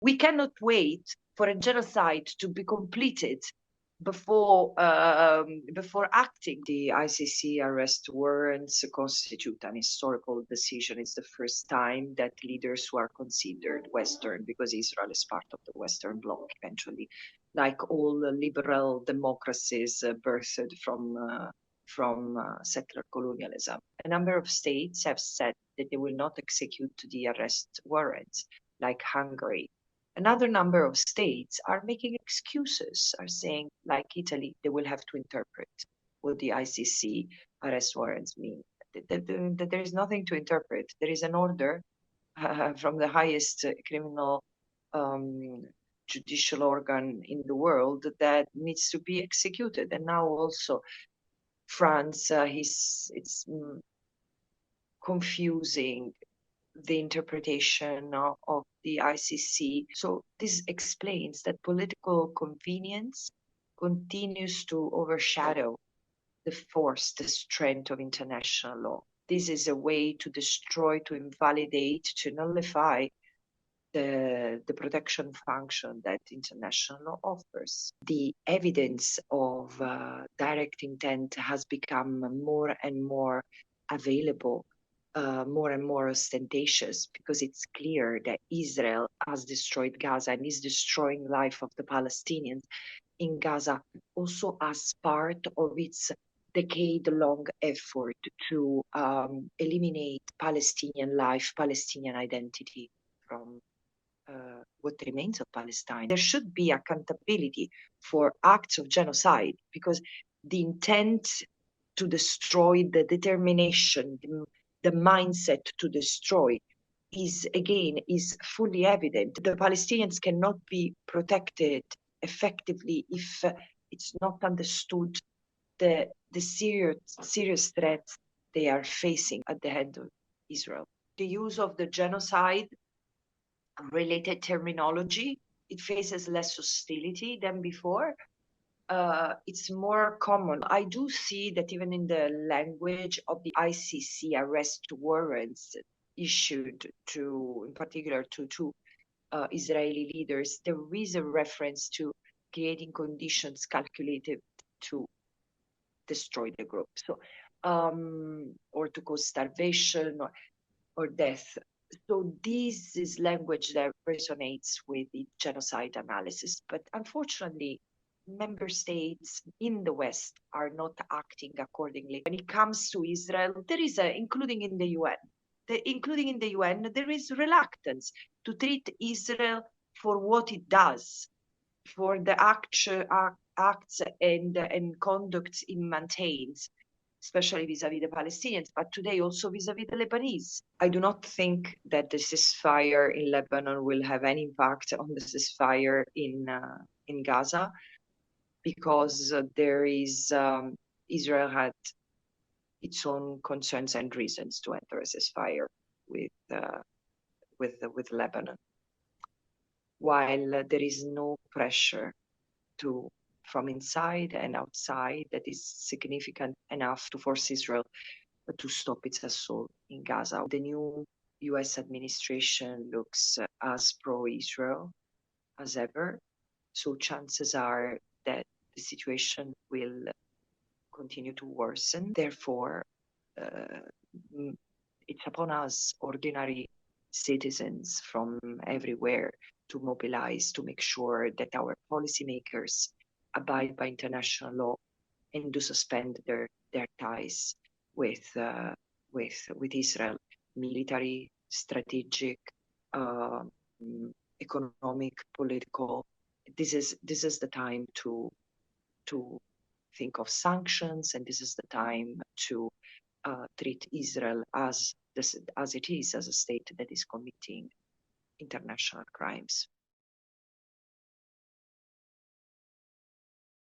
We cannot wait for a genocide to be completed before acting. The ICC arrest warrants constitute an historical decision. It's the first time that leaders who are considered Western, because Israel is part of the Western Bloc eventually, like all liberal democracies birthed from settler colonialism. A number of states have said that they will not execute the arrest warrants, like Hungary. Another number of states are making excuses, are saying, like Italy, they will have to interpret what the ICC arrest warrants mean. There is nothing to interpret. There is an order from the highest criminal judicial organ in the world that needs to be executed. And now also France, it's confusing the interpretation of the ICC. So this explains that political convenience continues to overshadow the force, the strength of international law. This is a way to destroy, to invalidate, to nullify the protection function that international law offers. The evidence of direct intent has become more and more available, more and more ostentatious, because it's clear that Israel has destroyed Gaza and is destroying life of the Palestinians in Gaza, also as part of its decade-long effort to eliminate Palestinian life, Palestinian identity from what remains of Palestine. There should be accountability for acts of genocide, because the intent to destroy, the determination, the mindset to destroy is fully evident. The Palestinians cannot be protected effectively if it's not understood the serious threats they are facing at the hand of Israel. The use of the genocide related terminology, it faces less hostility than before. It's more common. I do see that even in the language of the ICC arrest warrants issued in particular to two Israeli leaders, there is a reference to creating conditions calculated to destroy the group, so or to cause starvation or death. So this is language that resonates with the genocide analysis, but unfortunately, member states in the West are not acting accordingly. When it comes to Israel, there is including in the UN, there is reluctance to treat Israel for what it does, for the acts and conducts it maintains, especially vis-à-vis the Palestinians, but today also vis-à-vis the Lebanese. I do not think that the ceasefire in Lebanon will have any impact on the ceasefire in Gaza, because Israel had its own concerns and reasons to enter a ceasefire with Lebanon, while there is no pressure from inside and outside that is significant enough to force Israel to stop its assault in Gaza. The new US administration looks as pro-Israel as ever, so chances are that the situation will continue to worsen. Therefore, it's upon us, ordinary citizens from everywhere, to mobilize, to make sure that our policymakers abide by international law and do suspend their ties with Israel, military, strategic, economic, political. This is the time to think of sanctions, and this is the time to treat Israel as it is, as a state that is committing international crimes.